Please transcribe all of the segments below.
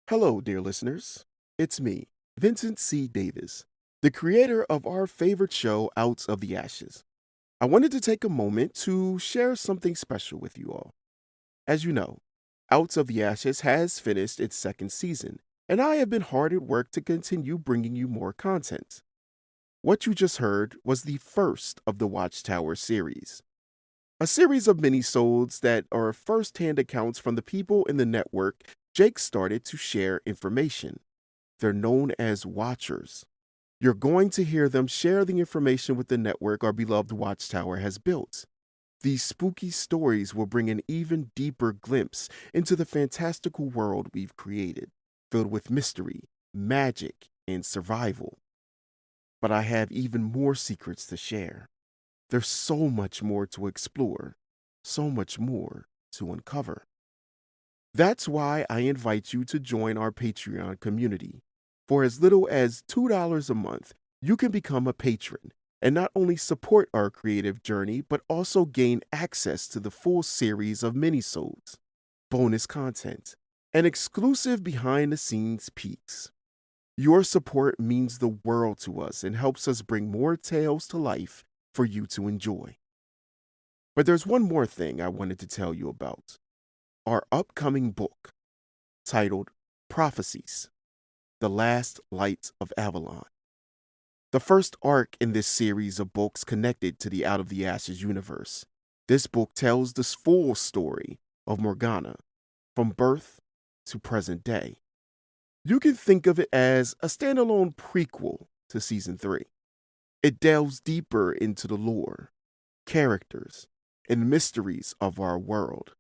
Hello, dear listeners. It's me, Vincent C. Davis, the creator of our favorite show, Out of the Ashes. I wanted to take a moment to share something special with you all. As you know, Out of the Ashes has finished its second season, and I have been hard at work to continue bringing you more content. What you just heard was the first of the Watchtower series, a series of mini-sodes that are first-hand accounts from the people in the network Jake started to share information. They're known as Watchers. You're going to hear them share the information with the network our beloved Watchtower has built. These spooky stories will bring an even deeper glimpse into the fantastical world we've created, filled with mystery, magic, and survival. But I have even more secrets to share. There's so much more to explore, so much more to uncover. That's why I invite you to join our Patreon community. For as little as $2 a month, you can become a patron and not only support our creative journey, but also gain access to the full series of minisodes, bonus content, and exclusive behind-the-scenes peeks. Your support means the world to us and helps us bring more tales to life for you to enjoy. But there's one more thing I wanted to tell you about. Our upcoming book, titled Prophecies, The Last Light of Avalon. The first arc in this series of books connected to the Out of the Ashes universe. This book tells the full story of Morgana, from birth to present day. You can think of it as a standalone prequel to Season 3. It delves deeper into the lore, characters, and mysteries of our world,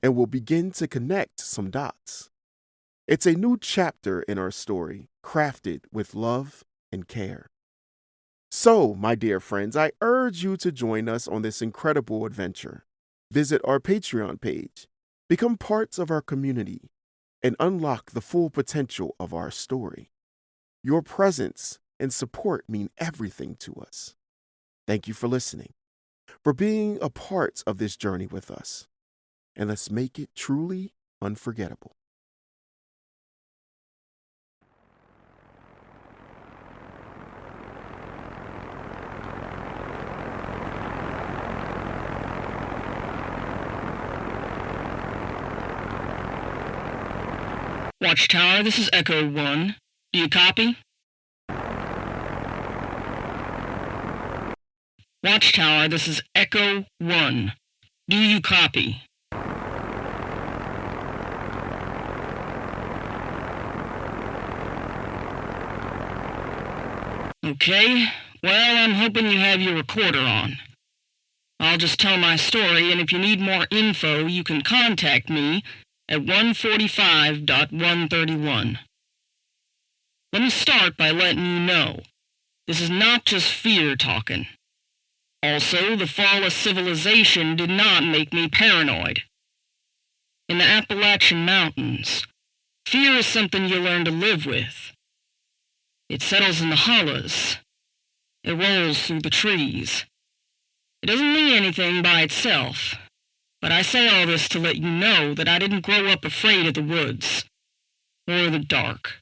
and will begin to connect some dots. It's a new chapter in our story, crafted with love and care. So, my dear friends, I urge you to join us on this incredible adventure. Visit our Patreon page, become parts of our community, and unlock the full potential of our story. Your presence and support mean everything to us. Thank you for listening, for being a part of this journey with us, and let's make it truly unforgettable. Watchtower, this is Echo 1. Do you copy? Watchtower, this is Echo 1. Do you copy? Okay, well, I'm hoping you have your recorder on. I'll just tell my story, and if you need more info, you can contact me at 145.131. Let me start by letting you know, this is not just fear talking. Also, the fall of civilization did not make me paranoid. In the Appalachian Mountains, fear is something you learn to live with. It settles in the hollows. It rolls through the trees. It doesn't mean anything by itself, but I say all this to let you know that I didn't grow up afraid of the woods, or the dark.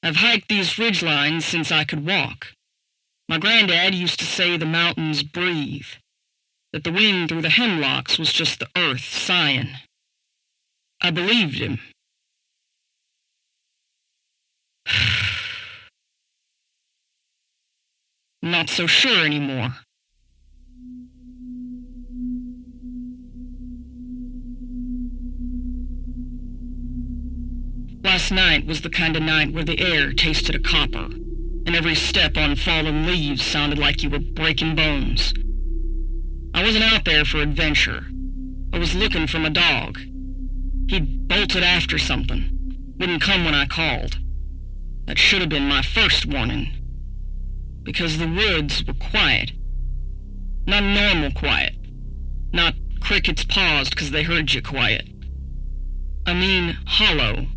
I've hiked these ridgelines since I could walk. My granddad used to say the mountains breathe, that the wind through the hemlocks was just the earth sighing. I believed him. I'm not so sure anymore. Last night was the kind of night where the air tasted of copper, and every step on fallen leaves sounded like you were breaking bones. I wasn't out there for adventure. I was looking for my dog. He'd bolted after something, wouldn't come when I called. That should have been my first warning. Because the woods were quiet. Not normal quiet. Not crickets paused because they heard you quiet. I mean hollow.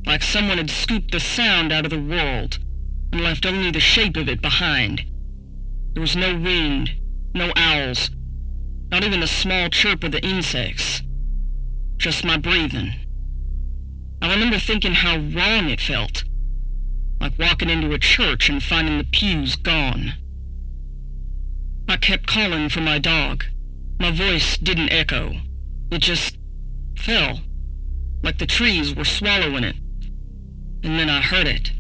Like someone had scooped the sound out of the world and left only the shape of it behind. There was no wind, no owls, not even the small chirp of the insects. Just my breathing. I remember thinking how wrong it felt. Like walking into a church and finding the pews gone. I kept calling for my dog. My voice didn't echo. It just fell, like the trees were swallowing it. And then I heard it.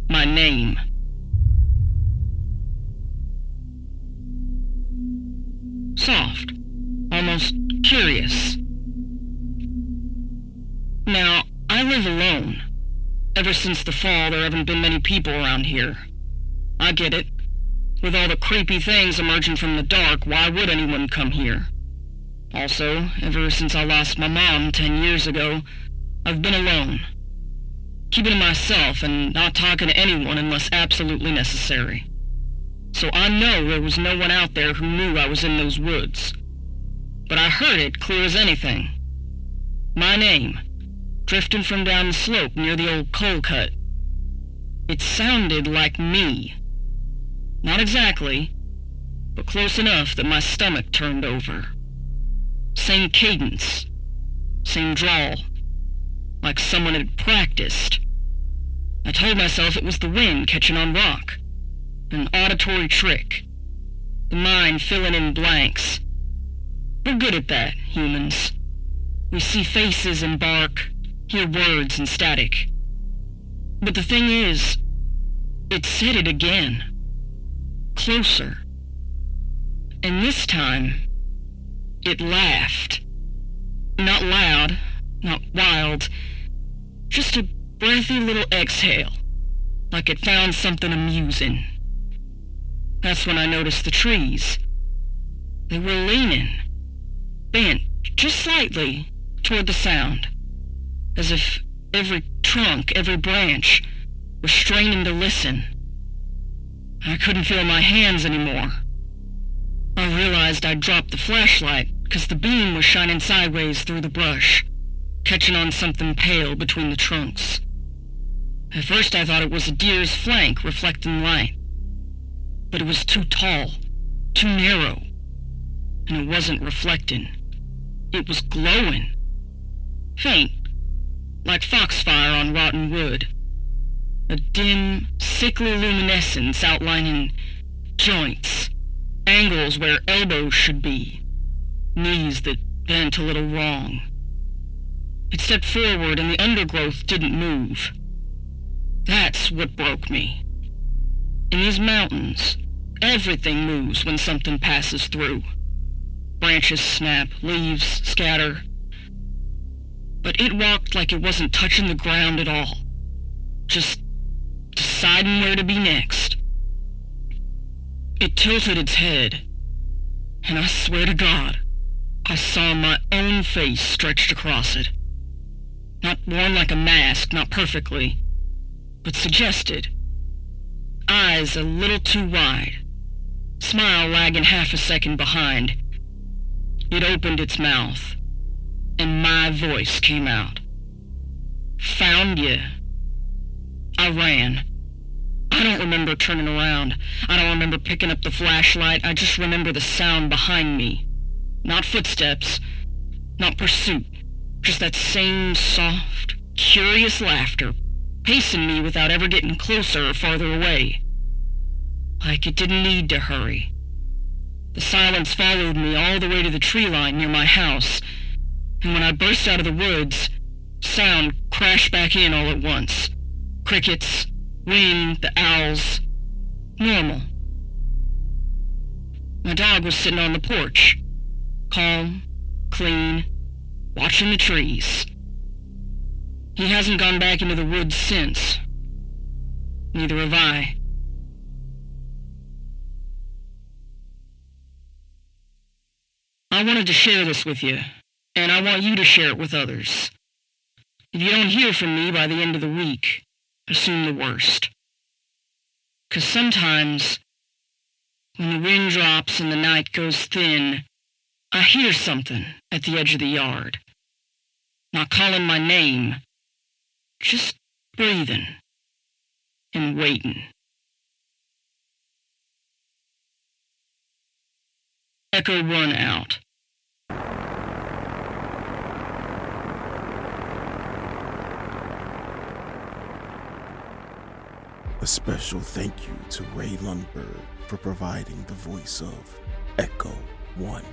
My name. Soft, almost curious. Now, I live alone. Ever since the fall, there haven't been many people around here. I get it. With all the creepy things emerging from the dark, why would anyone come here? Also, ever since I lost my mom 10 years ago, I've been alone. Keeping to myself and not talking to anyone unless absolutely necessary. So I know there was no one out there who knew I was in those woods. But I heard it clear as anything. My name, drifting from down the slope near the old coal cut. It sounded like me. Not exactly, but close enough that my stomach turned over. Same cadence, same drawl, like someone had practiced. I told myself it was the wind catching on rock, an auditory trick, the mind filling in blanks. We're good at that, humans. We see faces and bark, hear words and static. But the thing is, it said it again. Closer. And this time, it laughed. Not loud, not wild, just a breathy little exhale, like it found something amusing. That's when I noticed the trees. They were leaning, bent just slightly toward the sound, as if every trunk, every branch was straining to listen. I couldn't feel my hands anymore. I realized I'd dropped the flashlight because the beam was shining sideways through the brush, catching on something pale between the trunks. At first I thought it was a deer's flank reflecting light, but it was too tall, too narrow, and it wasn't reflecting. It was glowing. Faint, like foxfire on rotten wood. A dim, sickly luminescence outlining joints, angles where elbows should be, knees that bent a little wrong. It stepped forward and the undergrowth didn't move. That's what broke me. In these mountains, everything moves when something passes through. Branches snap, leaves scatter. But it walked like it wasn't touching the ground at all. Just deciding where to be next. It tilted its head, and I swear to God, I saw my own face stretched across it. Not worn like a mask, not perfectly, but suggested. Eyes a little too wide, smile lagging half a second behind. It opened its mouth, and my voice came out. Found you. I ran. I don't remember turning around. I don't remember picking up the flashlight. I just remember the sound behind me. Not footsteps, not pursuit. Just that same soft, curious laughter, pacing me without ever getting closer or farther away. Like it didn't need to hurry. The silence followed me all the way to the tree line near my house, and when I burst out of the woods, sound crashed back in all at once. Crickets, wind, the owls. Normal. My dog was sitting on the porch, calm, clean, watching the trees. He hasn't gone back into the woods since. Neither have I. I wanted to share this with you, and I want you to share it with others. If you don't hear from me by the end of the week, assume the worst. 'Cause sometimes, when the wind drops and the night goes thin, I hear something at the edge of the yard. Not calling my name, just breathing and waiting. Echo 1 out. A special thank you to Ray Lundberg for providing the voice of Echo 1.